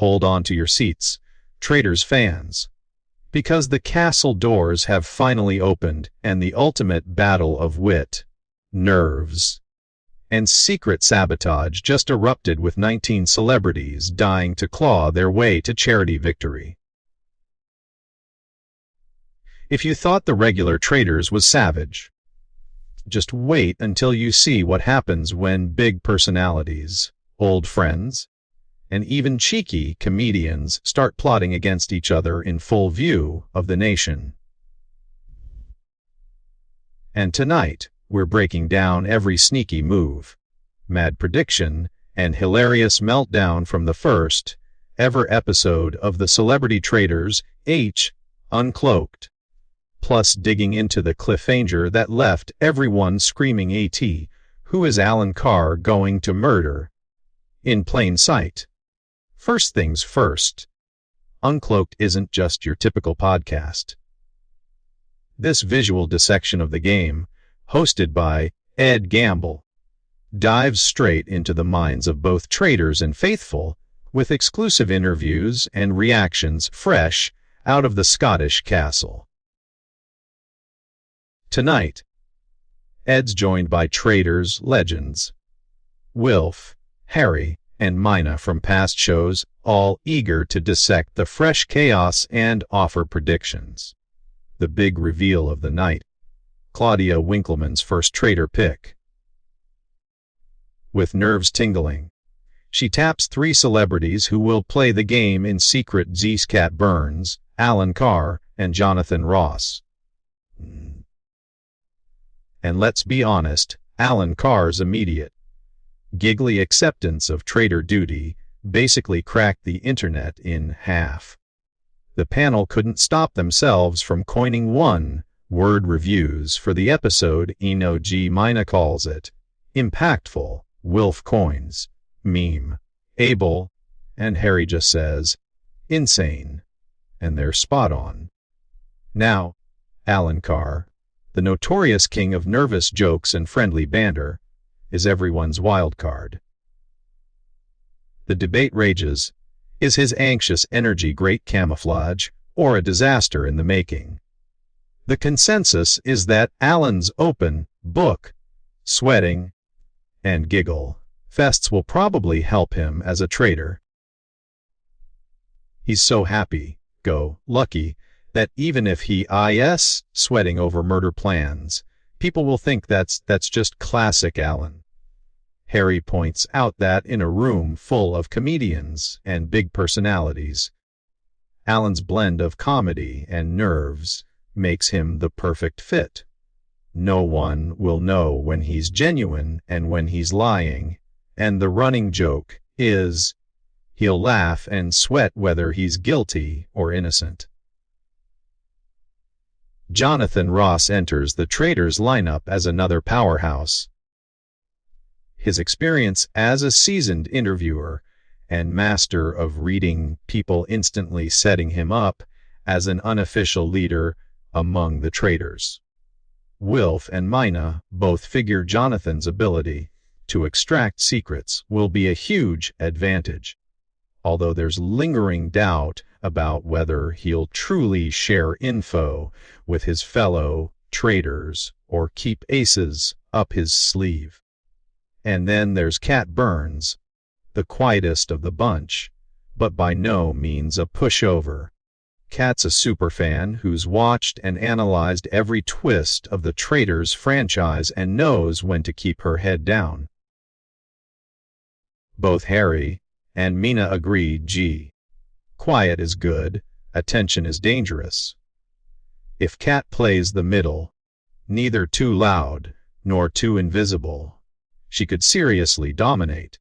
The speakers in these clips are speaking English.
Hold on to your seats, Traitors fans, because the castle doors have finally opened and the ultimate battle of wit, nerves, and secret sabotage just erupted with 19 celebrities dying to claw their way to charity victory. If you thought the regular Traitors was savage, just wait until you see what happens when big personalities, old friends, and even cheeky comedians start plotting against each other in full view of the nation. And tonight, we're breaking down every sneaky move, mad prediction, and hilarious meltdown from the first ever episode of the Celebrity Traitors Uncloaked, plus digging into the cliffhanger that left everyone screaming "AT, who is Alan Carr going to murder?" in plain sight. First things first, Uncloaked isn't just your typical podcast. This visual dissection of the game, hosted by Ed Gamble, dives straight into the minds of both traitors and faithful, with exclusive interviews and reactions fresh out of the Scottish castle. Tonight, Ed's joined by Traitors legends, Wilf, Harry, and Mina from past shows, all eager to dissect the fresh chaos and offer predictions. The big reveal of the night, Claudia Winkleman's first traitor pick. With nerves tingling, she taps 3 celebrities who will play the game in secret: Cat Burns, Alan Carr, and Jonathan Ross. And let's be honest, Alan Carr's immediate, giggly acceptance of traitor duty basically cracked the internet in half. The panel couldn't stop themselves from coining one-word reviews for the episode. Mina calls it impactful, Wilf coins meme, Abel, and Harry just says insane, and they're spot on. Now, Alan Carr, the notorious king of nervous jokes and friendly banter, is everyone's wild card. The debate rages: is his anxious energy great camouflage or a disaster in the making? The consensus is that Alan's open book, sweating, and giggle fests will probably help him as a traitor. He's so happy-go-lucky that even if he is sweating over murder plans, people will think that's just classic Alan. Harry points out that in a room full of comedians and big personalities, Alan's blend of comedy and nerves makes him the perfect fit. No one will know when he's genuine and when he's lying, and the running joke is he'll laugh and sweat whether he's guilty or innocent. Jonathan Ross enters the Traitors lineup as another powerhouse. His experience as a seasoned interviewer and master of reading people instantly setting him up as an unofficial leader among the traitors. Wilf and Mina both figure Jonathan's ability to extract secrets will be a huge advantage, although there's lingering doubt about whether he'll truly share info with his fellow traitors or keep aces up his sleeve. And then there's Cat Burns, the quietest of the bunch, but by no means a pushover. Cat's a superfan who's watched and analyzed every twist of the Traitors franchise and knows when to keep her head down. Both Harry and Mina agree quiet is good, attention is dangerous. If Cat plays the middle, neither too loud nor too invisible, she could seriously dominate.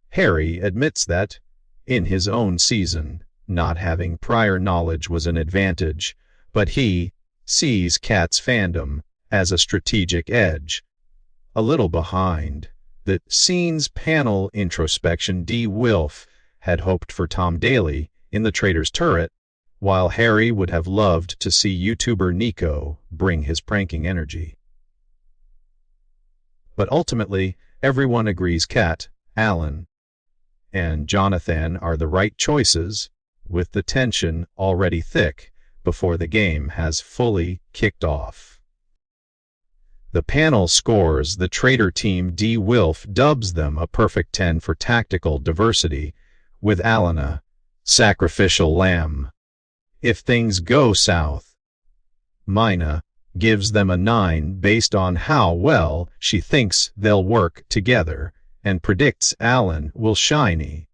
Harry admits that, in his own season, not having prior knowledge was an advantage, but he sees Cat's fandom as a strategic edge. A little behind the scenes panel introspection, Wilf had hoped for Tom Daly in the Traitors turret, while Harry would have loved to see YouTuber Nico bring his pranking energy. But ultimately, everyone agrees Cat, Alan, and Jonathan are the right choices, with the tension already thick before the game has fully kicked off. The panel scores the Traitor team. D. Wilf dubs them a perfect 10 for tactical diversity, with Alana, sacrificial lamb. If things go south, Mina gives them a 9 based on how well she thinks they'll work together and predicts Alan will shiny,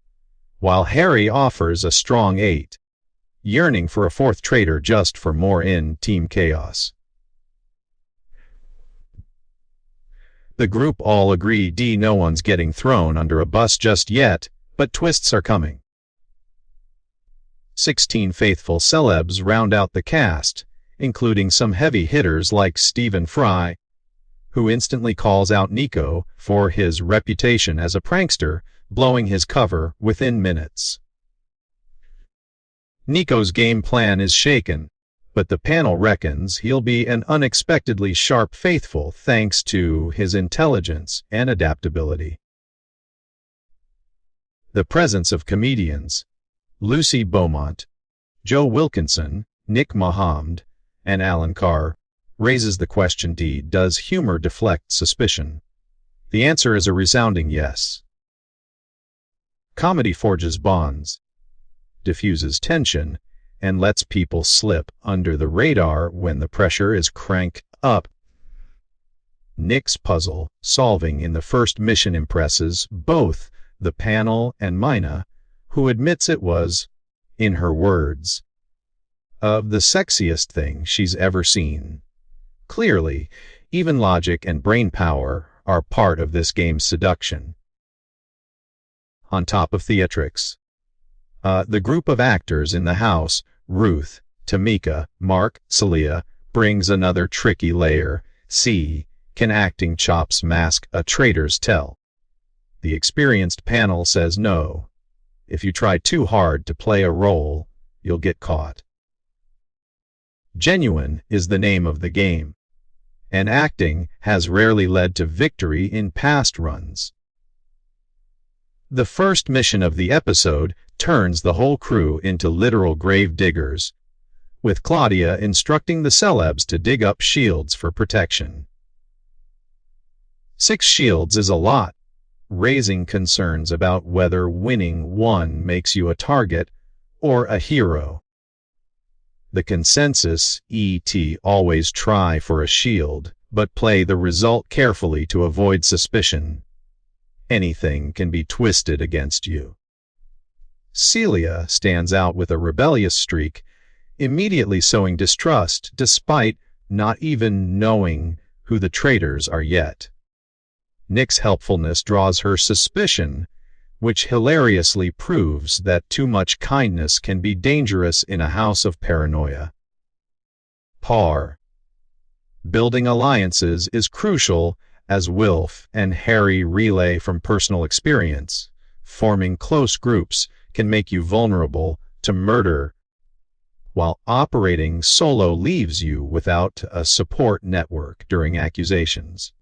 while Harry offers a strong 8, yearning for a fourth traitor just for more in-team chaos. The group all agree no one's getting thrown under a bus just yet, but twists are coming. 16 faithful celebs round out the cast, including some heavy hitters like Stephen Fry, who instantly calls out Nico for his reputation as a prankster, blowing his cover within minutes. Nico's game plan is shaken, but the panel reckons he'll be an unexpectedly sharp faithful thanks to his intelligence and adaptability. The presence of comedians, Lucy Beaumont, Joe Wilkinson, Nick Mahamd, and Alan Carr, raises the question: does humor deflect suspicion? The answer is a resounding yes. Comedy forges bonds, diffuses tension, and lets people slip under the radar when the pressure is cranked up. Nick's puzzle solving in the first mission impresses both the panel and Mina, who admits it was, in her words, the sexiest thing she's ever seen. Clearly, even logic and brain power are part of this game's seduction. On top of theatrics, the group of actors in the house, Ruth, Tamika, Mark, Celia, brings another tricky layer. Can acting chops mask a traitor's tell? The experienced panel says no. If you try too hard to play a role, you'll get caught. Genuine is the name of the game, and acting has rarely led to victory in past runs. The first mission of the episode turns the whole crew into literal grave diggers, with Claudia instructing the celebs to dig up shields for protection. 6 shields is a lot, raising concerns about whether winning one makes you a target or a hero. The consensus, always try for a shield, but play the result carefully to avoid suspicion. Anything can be twisted against you. Celia stands out with a rebellious streak, immediately sowing distrust despite not even knowing who the traitors are yet. Nick's helpfulness draws her suspicion, which hilariously proves that too much kindness can be dangerous in a house of paranoia. Building alliances is crucial, as Wilf and Harry relay from personal experience. Forming close groups can make you vulnerable to murder, while operating solo leaves you without a support network during accusations.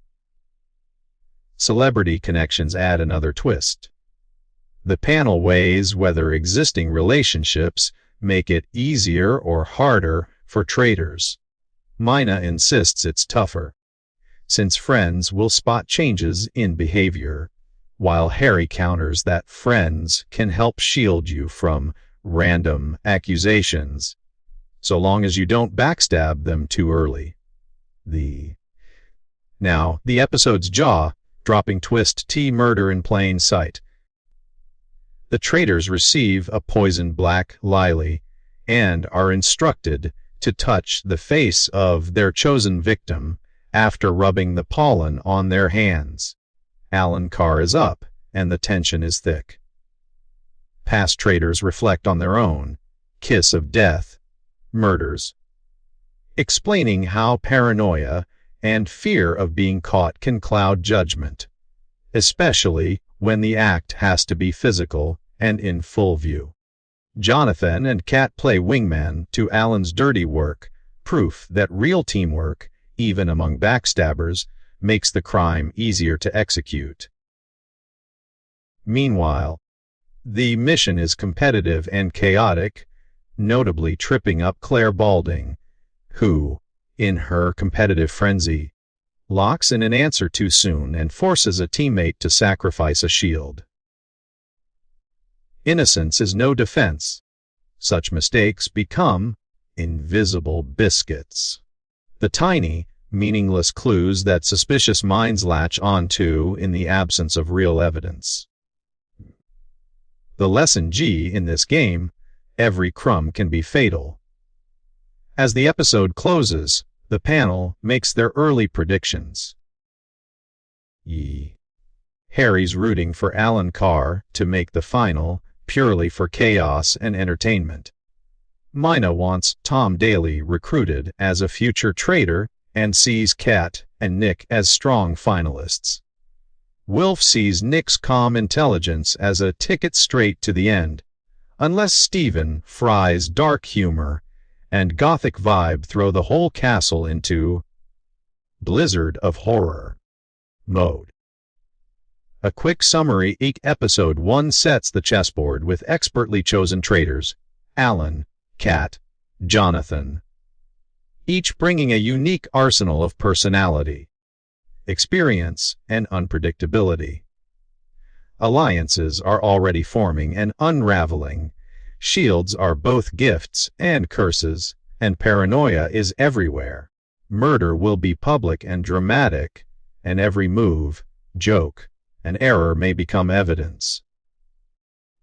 Celebrity connections add another twist. The panel weighs whether existing relationships make it easier or harder for traitors. Mina insists it's tougher, since friends will spot changes in behavior, while Harry counters that friends can help shield you from random accusations, so long as you don't backstab them too early. Now, the episode's jaw-dropping twist: murder in plain sight. The traitors receive a poisoned black lily and are instructed to touch the face of their chosen victim after rubbing the pollen on their hands. Alan Carr is up, and the tension is thick. Past traitors reflect on their own kiss of death murders, explaining how paranoia and fear of being caught can cloud judgment, especially when the act has to be physical and in full view. Jonathan and Kat play wingman to Alan's dirty work, proof that real teamwork, even among backstabbers, makes the crime easier to execute. Meanwhile, The mission is competitive and chaotic, notably tripping up Claire Balding, who, in her competitive frenzy, locks in an answer too soon and forces a teammate to sacrifice a shield. Innocence is no defense. Such mistakes become invisible biscuits. The tiny, meaningless clues that suspicious minds latch onto in the absence of real evidence. The lesson G in this game: every crumb can be fatal. As the episode closes, the panel makes their early predictions. Harry's rooting for Alan Carr to make the final, purely for chaos and entertainment. Mina wants Tom Daly recruited as a future traitor and sees Kat and Nick as strong finalists. Wilf sees Nick's calm intelligence as a ticket straight to the end, unless Stephen Fry's dark humor and gothic vibe throw the whole castle into blizzard of horror mode. A quick summary: episode 1 sets the chessboard with expertly chosen traitors, Alan, Kat, Jonathan, each bringing a unique arsenal of personality, experience, and unpredictability. Alliances are already forming and unraveling. Shields are both gifts and curses, and paranoia is everywhere. Murder will be public and dramatic, and every move, joke, and error may become evidence.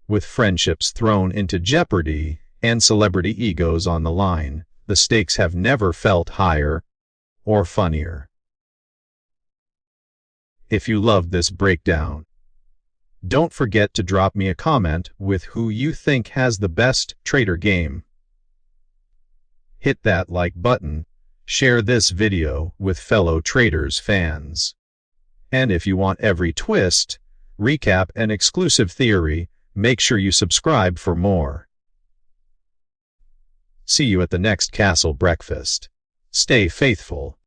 With friendships thrown into jeopardy and celebrity egos on the line, the stakes have never felt higher or funnier. If you loved this breakdown, don't forget to drop me a comment with who you think has the best Traitor game. Hit that like button, share this video with fellow Traitors fans. And if you want every twist, recap, and exclusive theory, make sure you subscribe for more. See you at the next castle breakfast. Stay faithful.